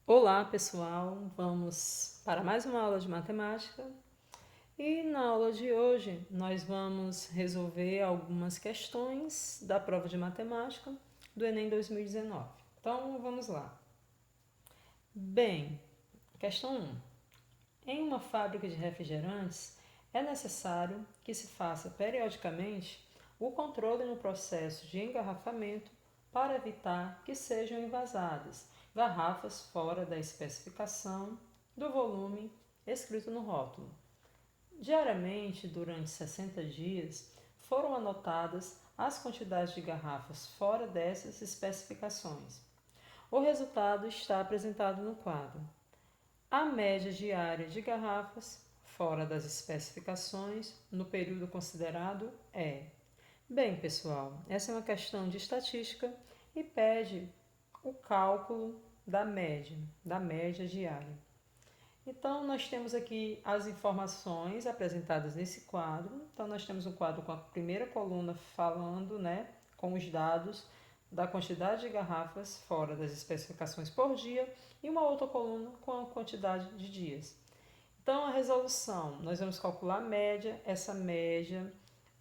Olá, pessoal! Vamos para mais uma aula de matemática e na aula de hoje nós vamos resolver algumas questões da prova de matemática do Enem 2019. Então, vamos lá. Bem, questão 1. Em uma fábrica de refrigerantes, é necessário que se faça periodicamente o controle no processo de engarrafamento para evitar que sejam envasadas garrafas fora da especificação do volume escrito no rótulo. Diariamente, durante 60 dias, foram anotadas as quantidades de garrafas fora dessas especificações. O resultado está apresentado no quadro. A média diária de garrafas fora das especificações no período considerado é. Bem, pessoal, essa é uma questão de estatística e pede o cálculo da média diária. Então, nós temos aqui as informações apresentadas nesse quadro. Então, nós temos um quadro com a primeira coluna falando, com os dados da quantidade de garrafas fora das especificações por dia e uma outra coluna com a quantidade de dias. Então, a resolução, nós vamos calcular a média. Essa média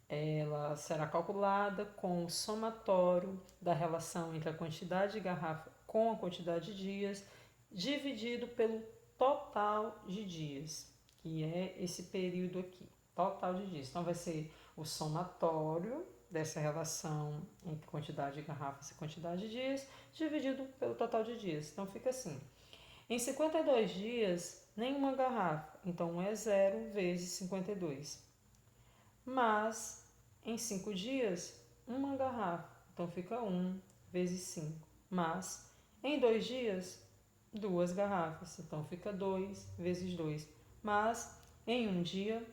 ela será calculada com o somatório da relação entre a quantidade de garrafa com a quantidade de dias, dividido pelo total de dias, que é esse período aqui, total de dias. Então, vai ser o somatório dessa relação entre quantidade de garrafas e quantidade de dias, dividido pelo total de dias. Então, fica assim. Em 52 dias, nenhuma garrafa. Então, 1 é 0 vezes 52. Mas, em 5 dias, uma garrafa. Então, fica 1 vezes 5. Mas, em 2 dias, 2 garrafas. Então, fica 2 vezes 2. Mas, em um dia,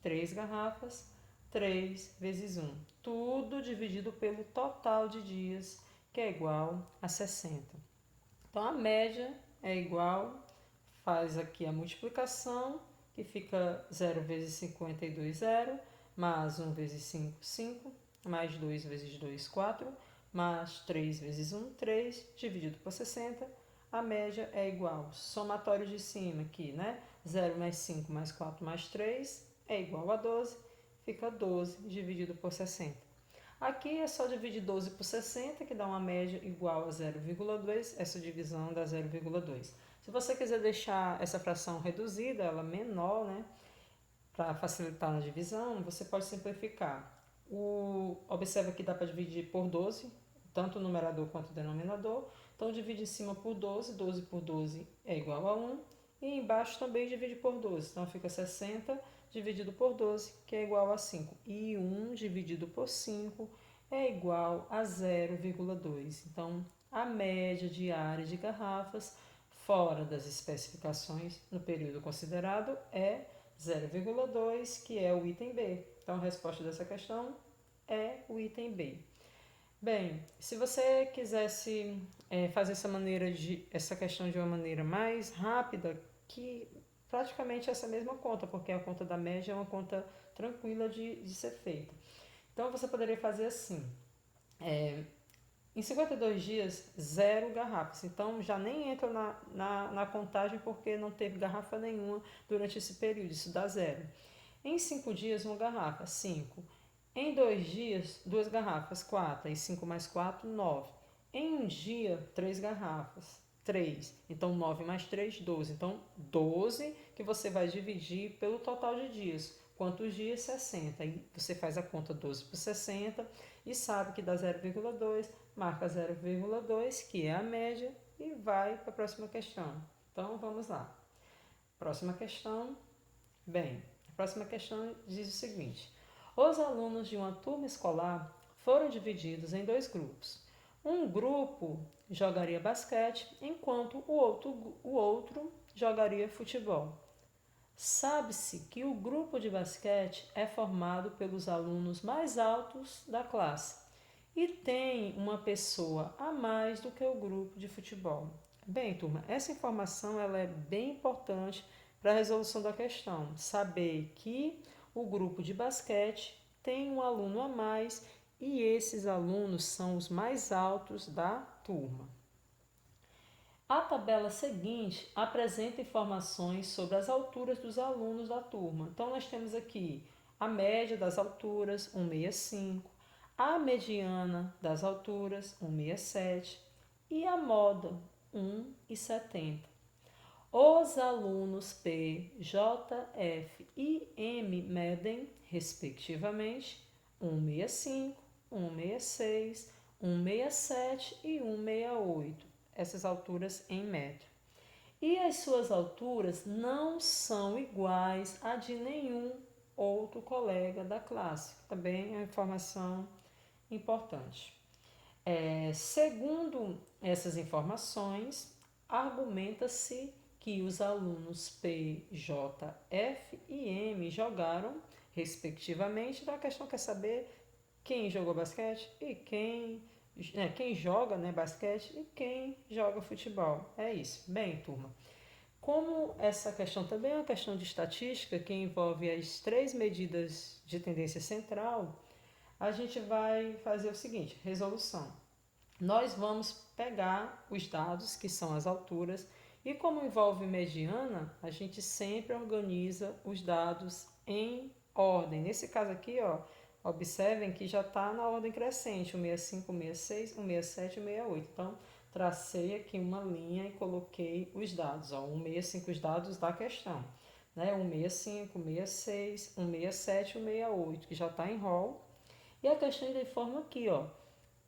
3 garrafas. 3 vezes 1. Tudo dividido pelo total de dias, que é igual a 60. Então, a média é igual, faz aqui a multiplicação, que fica 0 vezes 52, 0, mais 1 vezes 5, 5, mais 2 vezes 2, 4, mais 3 vezes 1, 3, dividido por 60, a média é igual, somatório de cima aqui, 0 mais 5 mais 4 mais 3 é igual a 12, fica 12 dividido por 60. Aqui é só dividir 12 por 60, que dá uma média igual a 0,2, essa divisão dá 0,2. Se você quiser deixar essa fração reduzida, ela menor, para facilitar na divisão, você pode simplificar. Observa que dá para dividir por 12, tanto o numerador quanto o denominador. Então, divide em cima por 12, 12 por 12 é igual a 1. E embaixo também divide por 12, então fica 60 dividido por 12, que é igual a 5. E 1 dividido por 5 é igual a 0,2. Então, a média diária de garrafas fora das especificações no período considerado é 0,2, que é o item B. Então, a resposta dessa questão é o item B. Bem, se você quisesse fazer essa questão de uma maneira mais rápida, que praticamente essa mesma conta, porque a conta da média é uma conta tranquila de ser feita. Então, você poderia fazer assim. Em 52 dias, 0 garrafas. Então, já nem entra na contagem porque não teve garrafa nenhuma durante esse período. Isso dá 0. Em 5 dias, uma garrafa, 5. Em 2 dias, 2 garrafas, 4. E 5 mais 4, 9. Em um dia, 3 garrafas, 3. Então, 9 mais 3, 12. Então, 12 que você vai dividir pelo total de dias. Quantos dias? 60. Aí você faz a conta 12 por 60 e sabe que dá 0,2. Marca 0,2, que é a média, e vai para a próxima questão. Então, vamos lá. Próxima questão. Bem, a próxima questão diz o seguinte: os alunos de uma turma escolar foram divididos em dois grupos. Um grupo jogaria basquete, enquanto o outro jogaria futebol. Sabe-se que o grupo de basquete é formado pelos alunos mais altos da classe e tem uma pessoa a mais do que o grupo de futebol. Bem, turma, essa informação ela é bem importante para a resolução da questão. Saber que o grupo de basquete tem um aluno a mais e esses alunos são os mais altos da turma. A tabela seguinte apresenta informações sobre as alturas dos alunos da turma. Então, nós temos aqui a média das alturas, 165, a mediana das alturas, 167, e a moda, 1,70. Os alunos P, J, F e M medem, respectivamente, 165, 166, 167 e 168, essas alturas em média. E as suas alturas não são iguais a de nenhum outro colega da classe. Também é uma informação importante. Segundo essas informações, argumenta-se que os alunos P, J, F e M jogaram, respectivamente. Então a questão quer saber quem jogou basquete e quem joga, né, basquete e quem joga futebol. É isso. Bem, turma, como essa questão também é uma questão de estatística que envolve as 3 medidas de tendência central, a gente vai fazer o seguinte: resolução. Nós vamos pegar os dados, que são as alturas, e como envolve mediana, a gente sempre organiza os dados em ordem. Nesse caso aqui, ó, observem que já está na ordem crescente, 165, 166, 167 e 168. Então, tracei aqui uma linha e coloquei os dados, ó, 165, os dados da questão, né? 165, 166, 167 e 168, que já está em rol. E a questão ainda informa aqui, ó,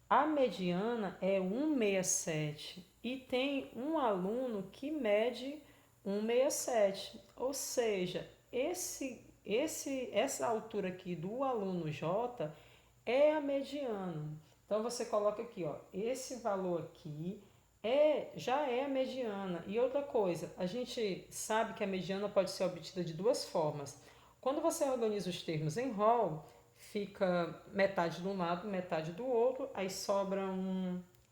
a mediana é 167 e tem um aluno que mede 167, ou seja, essa altura aqui do aluno J é a mediana. Então você coloca aqui, ó, esse valor aqui já é a mediana. E outra coisa, a gente sabe que a mediana pode ser obtida de 2 formas. Quando você organiza os termos em rol, fica metade de um lado, metade do outro, aí sobra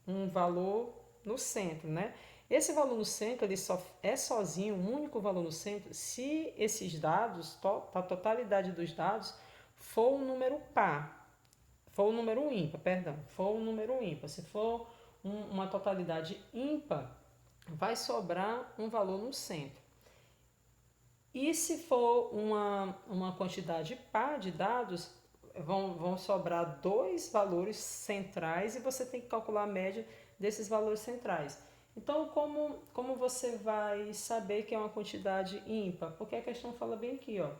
um valor no centro, né? Esse valor no centro, ele só é sozinho, um único valor no centro, se esses dados, a totalidade dos dados, for um número par, for um número ímpar, perdão, for um número ímpar. Se for uma totalidade ímpar, vai sobrar um valor no centro. E se for uma quantidade par de dados, vão sobrar 2 valores centrais e você tem que calcular a média desses valores centrais. Então, como você vai saber que é uma quantidade ímpar? Porque a questão fala bem aqui, ó.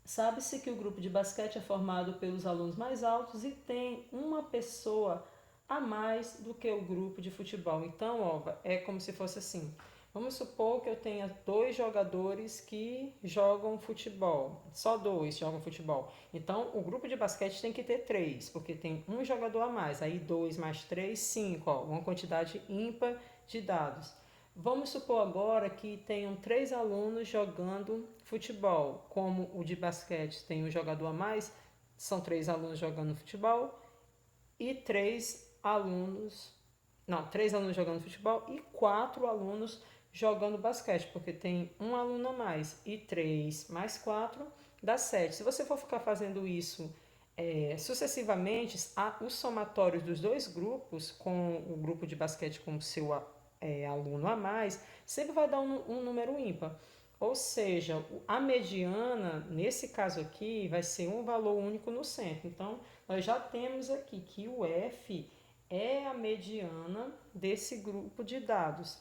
Sabe-se que o grupo de basquete é formado pelos alunos mais altos e tem uma pessoa a mais do que o grupo de futebol. Então, ó, é como se fosse assim. Vamos supor que eu tenha 2 jogadores que jogam futebol. Só 2 jogam futebol. Então, o grupo de basquete tem que ter 3, porque tem um jogador a mais. Aí 2 mais 3, 5. Ó, uma quantidade ímpar de dados. Vamos supor agora que tenham 3 alunos jogando futebol. Como o de basquete tem um jogador a mais, são 3 alunos jogando futebol e 3 alunos jogando futebol e 4 alunos jogando basquete, porque tem um aluno a mais, e 3 mais 4 dá 7. Se você for ficar fazendo isso sucessivamente, os somatórios dos 2 grupos, com o grupo de basquete com o seu aluno a mais, sempre vai dar um número ímpar. Ou seja, a mediana, nesse caso aqui, vai ser um valor único no centro. Então, nós já temos aqui que o F é a mediana desse grupo de dados.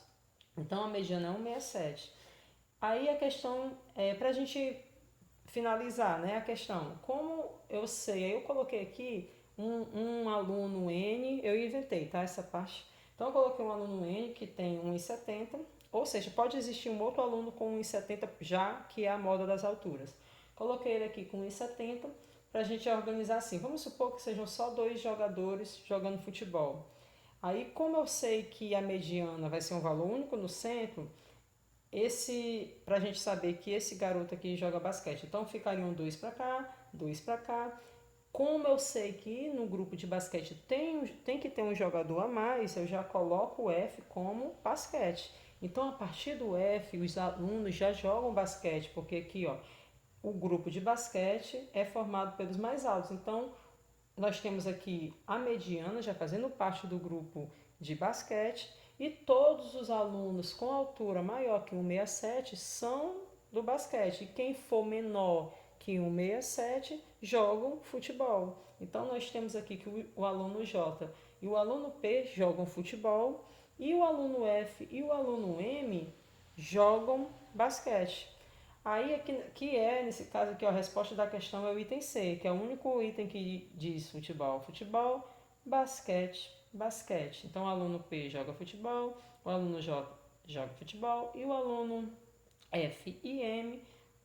Então, a mediana é 167. Aí a questão, para a gente finalizar, né, a questão, como eu sei, eu coloquei aqui um aluno N, eu inventei, tá, essa parte. Então, eu coloquei um aluno N que tem 1,70, ou seja, pode existir um outro aluno com 1,70 já, que é a moda das alturas. Coloquei ele aqui com 1,70 para a gente organizar assim. Vamos supor que sejam só 2 jogadores jogando futebol. Aí, como eu sei que a mediana vai ser um valor único no centro, para a gente saber que esse garoto aqui joga basquete, então ficariam 2 para cá, 2 para cá. Como eu sei que no grupo de basquete tem que ter um jogador a mais, eu já coloco o F como basquete. Então, a partir do F, os alunos já jogam basquete, porque aqui, ó, o grupo de basquete é formado pelos mais altos. Então, nós temos aqui a mediana já fazendo parte do grupo de basquete e todos os alunos com altura maior que 1,67 são do basquete. E quem for menor que 1,67 jogam futebol. Então nós temos aqui que o aluno J e o aluno P jogam futebol e o aluno F e o aluno M jogam basquete. Aí, que é, nesse caso aqui, ó, a resposta da questão é o item C, que é o único item que diz futebol. Futebol, basquete, basquete. Então, o aluno P joga futebol, o aluno J joga futebol e o aluno F e M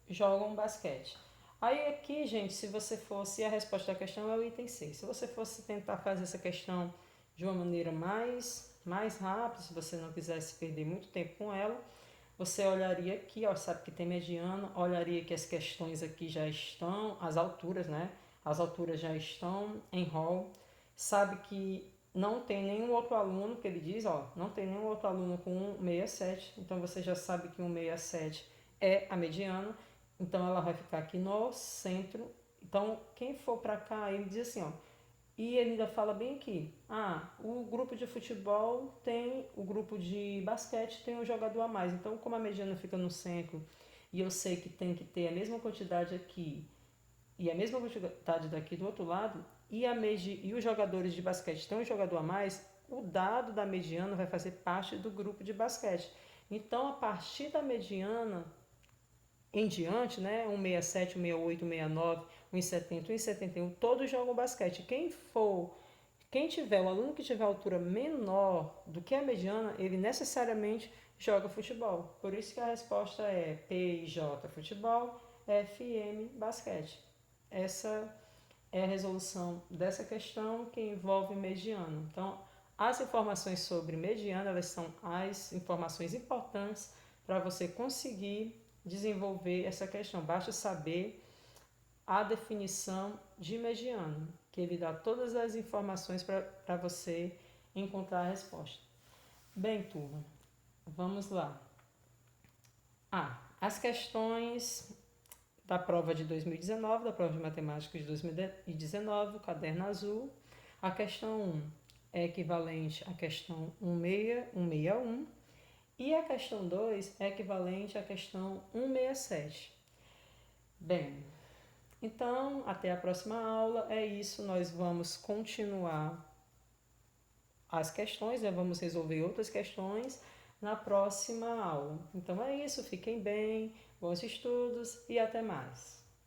jogam basquete. Aí aqui, gente, se você fosse, a resposta da questão é o item C. Se você fosse tentar fazer essa questão de uma maneira mais rápida, se você não quisesse perder muito tempo com ela, você olharia aqui, ó, sabe que tem mediana, olharia que as questões aqui já estão, as alturas, né? As alturas já estão em rol. Sabe que não tem nenhum outro aluno, que ele diz, ó, não tem nenhum outro aluno com 1,67, então você já sabe que 1,67 é a mediana, então ela vai ficar aqui no centro. Então, quem for para cá, ele diz assim, ó, e ele ainda fala bem aqui, o grupo de futebol tem, o grupo de basquete tem um jogador a mais. Então, como a mediana fica no centro e eu sei que tem que ter a mesma quantidade aqui e a mesma quantidade daqui do outro lado, e os jogadores de basquete têm um jogador a mais, o dado da mediana vai fazer parte do grupo de basquete. Então, a partir da mediana em diante, né? 1,67, 1,68, 1,69, 1,70, 1,71, todos jogam basquete. Quem tiver, o aluno que tiver altura menor do que a mediana, ele necessariamente joga futebol. Por isso que a resposta é P e J futebol, F e M basquete. Essa é a resolução dessa questão que envolve mediano. Então, as informações sobre mediana, elas são as informações importantes para você conseguir desenvolver essa questão. Basta saber a definição de mediano, que ele dá todas as informações para você encontrar a resposta. Bem, turma, vamos lá. As questões da prova de 2019, da prova de matemática de 2019, o caderno azul. A questão 1 é equivalente à questão 161 e a questão 2 é equivalente à questão 167. Bem, então, até a próxima aula. É isso, nós vamos continuar as questões, né? Vamos resolver outras questões na próxima aula. Então é isso, fiquem bem, bons estudos e até mais.